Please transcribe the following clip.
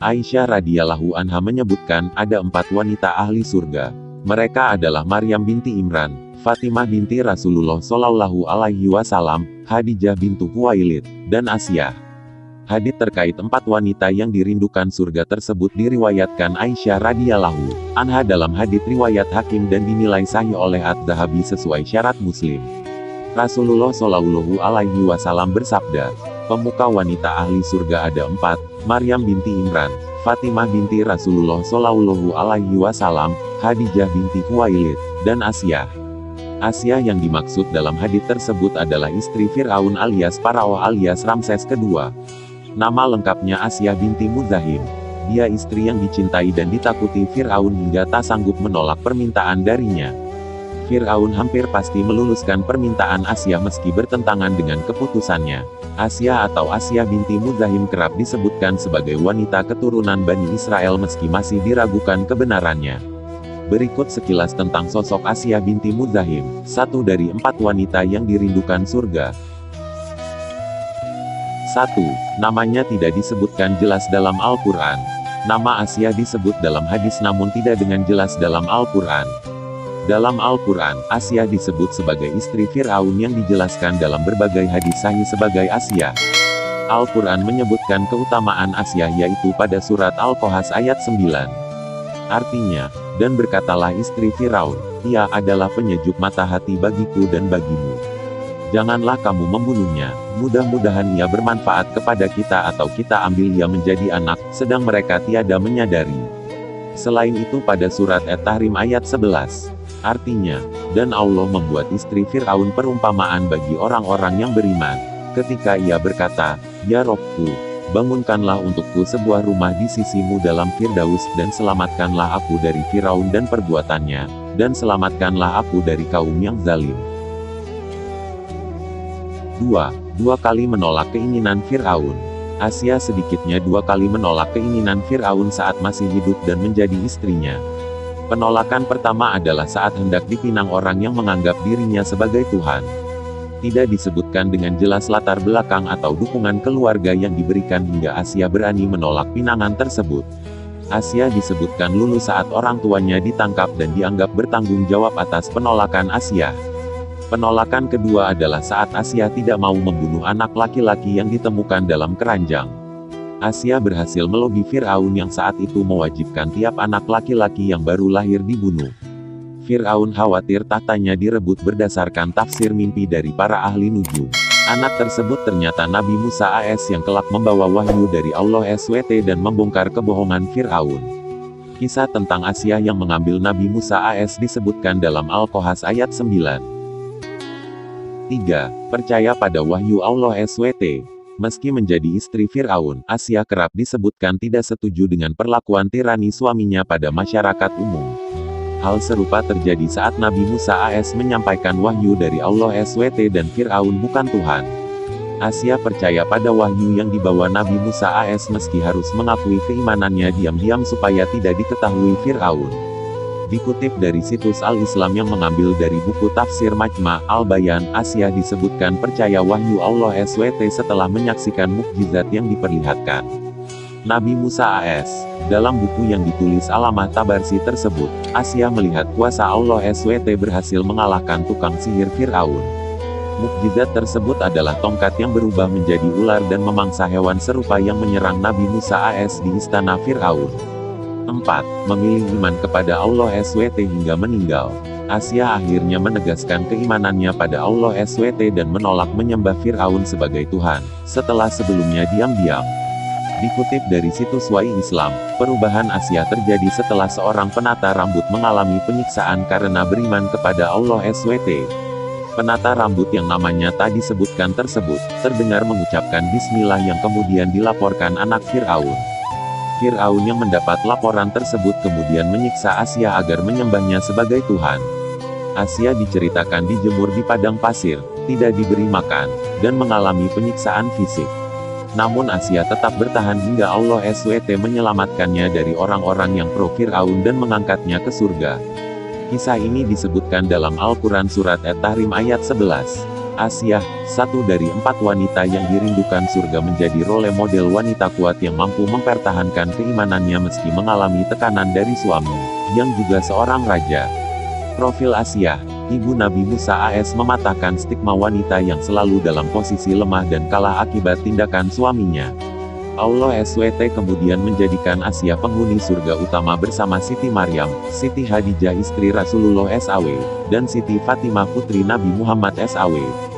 Aisyah radhiyallahu anha menyebutkan, ada 4 wanita ahli surga. Mereka adalah Maryam binti Imran, Fatimah binti Rasulullah Shallallahu Alaihi Wasallam, Khadijah bintu Khuwailid, dan Asyah. Hadits terkait 4 wanita yang dirindukan surga tersebut diriwayatkan Aisyah radhiyallahu anha dalam hadits riwayat Hakim dan dinilai sahih oleh Adz-Dzahabi sesuai syarat Muslim. Rasulullah Shallallahu Alaihi Wasallam bersabda, pemuka wanita ahli surga ada 4, Maryam binti Imran, Fatimah binti Rasulullah Shallallahu Alaihi Wasallam, Khadijah binti Khuwailid, dan Asyah. Asyah yang dimaksud dalam hadits tersebut adalah istri Fir'aun alias Parao alias Ramses II. Nama lengkapnya Asyah binti Muzahim. Dia istri yang dicintai dan ditakuti Fir'aun hingga tak sanggup menolak permintaan darinya. Fir'aun hampir pasti meluluskan permintaan Asyah meski bertentangan dengan keputusannya. Asyah atau Asyah binti Muzahim kerap disebutkan sebagai wanita keturunan Bani Israel meski masih diragukan kebenarannya. Berikut sekilas tentang sosok Asyah binti Muzahim, satu dari 4 wanita yang dirindukan surga. 1. Namanya tidak disebutkan jelas dalam Al-Quran. Nama Asyah disebut dalam hadis namun tidak dengan jelas dalam Al-Quran. Dalam Al-Quran, Asyah disebut sebagai istri Fir'aun yang dijelaskan dalam berbagai hadis sahih sebagai Asyah. Al-Quran menyebutkan keutamaan Asyah yaitu pada surat Al-Qasas ayat 9. Artinya, dan berkatalah istri Fir'aun, ia adalah penyejuk mata hati bagiku dan bagimu. Janganlah kamu membunuhnya, mudah-mudahan ia bermanfaat kepada kita atau kita ambil ia menjadi anak, sedang mereka tiada menyadari. Selain itu pada surat At-Tahrim ayat 11. Artinya, dan Allah membuat istri Fir'aun perumpamaan bagi orang-orang yang beriman. Ketika ia berkata, Ya Robku, bangunkanlah untukku sebuah rumah di sisimu dalam Firdaus, dan selamatkanlah aku dari Fir'aun dan perbuatannya, dan selamatkanlah aku dari kaum yang zalim. 2. Dua kali menolak keinginan Fir'aun. Asyah sedikitnya 2 kali menolak keinginan Fir'aun saat masih hidup dan menjadi istrinya. Penolakan pertama adalah saat hendak dipinang orang yang menganggap dirinya sebagai Tuhan. Tidak disebutkan dengan jelas latar belakang atau dukungan keluarga yang diberikan hingga Asyah berani menolak pinangan tersebut. Asyah disebutkan lulus saat orang tuanya ditangkap dan dianggap bertanggung jawab atas penolakan Asyah. Penolakan kedua adalah saat Asyah tidak mau membunuh anak laki-laki yang ditemukan dalam keranjang. Asyah berhasil melobi Fir'aun yang saat itu mewajibkan tiap anak laki-laki yang baru lahir dibunuh. Fir'aun khawatir tahtanya direbut berdasarkan tafsir mimpi dari para ahli nujum. Anak tersebut ternyata Nabi Musa AS yang kelak membawa wahyu dari Allah SWT dan membongkar kebohongan Fir'aun. Kisah tentang Asyah yang mengambil Nabi Musa AS disebutkan dalam Al-Qasas ayat 9. 3. Percaya pada wahyu Allah SWT. Meski menjadi istri Fir'aun, Asyah kerap disebutkan tidak setuju dengan perlakuan tirani suaminya pada masyarakat umum. Hal serupa terjadi saat Nabi Musa AS menyampaikan wahyu dari Allah SWT dan Fir'aun bukan Tuhan. Asyah percaya pada wahyu yang dibawa Nabi Musa AS meski harus mengakui keimanannya diam-diam supaya tidak diketahui Fir'aun. Dikutip dari situs Al-Islam yang mengambil dari buku tafsir Majma' Al-Bayan, Asyah disebutkan percaya wahyu Allah SWT setelah menyaksikan mukjizat yang diperlihatkan Nabi Musa AS. Dalam buku yang ditulis Alamah Tabarsi tersebut, Asyah melihat kuasa Allah SWT berhasil mengalahkan tukang sihir Fir'aun. Mukjizat tersebut adalah tongkat yang berubah menjadi ular dan memangsa hewan serupa yang menyerang Nabi Musa AS di istana Fir'aun. 4. Memilih iman kepada Allah SWT hingga meninggal. Asyah akhirnya menegaskan keimanannya pada Allah SWT dan menolak menyembah Fir'aun sebagai Tuhan, setelah sebelumnya diam-diam. Dikutip dari situs Wai Islam, perubahan Asyah terjadi setelah seorang penata rambut mengalami penyiksaan karena beriman kepada Allah SWT. Penata rambut yang namanya tak disebutkan tersebut, terdengar mengucapkan Bismillah yang kemudian dilaporkan anak Fir'aun. Fir'aun yang mendapat laporan tersebut kemudian menyiksa Asyah agar menyembahnya sebagai Tuhan. Asyah diceritakan dijemur di padang pasir, tidak diberi makan, dan mengalami penyiksaan fisik. Namun Asyah tetap bertahan hingga Allah SWT menyelamatkannya dari orang-orang yang pro Fir'aun dan mengangkatnya ke surga. Kisah ini disebutkan dalam Al-Quran Surat At-Tahrim ayat 11. Asyah, satu dari 4 wanita yang dirindukan surga, menjadi role model wanita kuat yang mampu mempertahankan keimanannya meski mengalami tekanan dari suami, yang juga seorang raja. Profil Asyah, ibu Nabi Musa AS, mematahkan stigma wanita yang selalu dalam posisi lemah dan kalah akibat tindakan suaminya. Allah SWT kemudian menjadikan Asyah penghuni surga utama bersama Siti Maryam, Siti Hadijah istri Rasulullah SAW, dan Siti Fatimah putri Nabi Muhammad SAW.